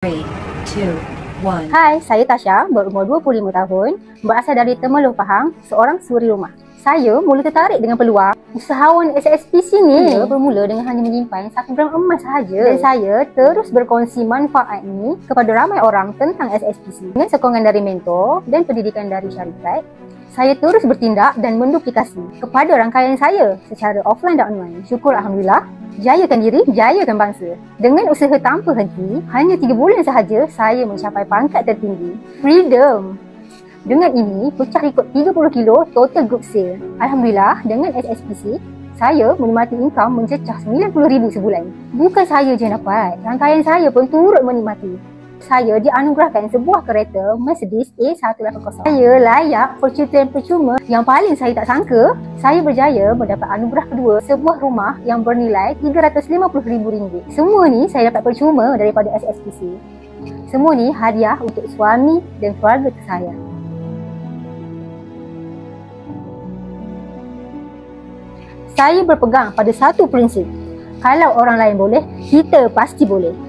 3, 2, 1. Hai, saya Tasha, berumur 25 tahun, berasal dari Temerloh Pahang, seorang suri rumah. Saya mula tertarik dengan peluang usahawan SSPC ni. Saya bermula dengan hanya menyimpan 1 gram emas sahaja. Dan saya terus berkongsi manfaat ini kepada ramai orang tentang SSPC. Dengan sokongan dari mentor dan pendidikan dari syarikat, saya terus bertindak dan menduplikasi kepada rangkaian saya secara offline dan online. Syukur Alhamdulillah, jayakan diri, jayakan bangsa. Dengan usaha tanpa henti, hanya 3 bulan sahaja saya mencapai pangkat tertinggi, Freedom. Dengan ini, pecah rekod 30 kilo total group sale. Alhamdulillah, dengan SSPC, saya menikmati income mencecah RM90,000 sebulan. Bukan saya je dapat, rangkaian saya pun turut menikmati. Saya dianugerahkan sebuah kereta Mercedes A180. Saya layak percutian percuma. Yang paling saya tak sangka, saya berjaya mendapat anugerah kedua, sebuah rumah yang bernilai RM350,000. Semua ni saya dapat percuma daripada SSPC. Semua ni hadiah untuk suami dan keluarga tersayang. Saya berpegang pada satu prinsip. Kalau orang lain boleh, kita pasti boleh.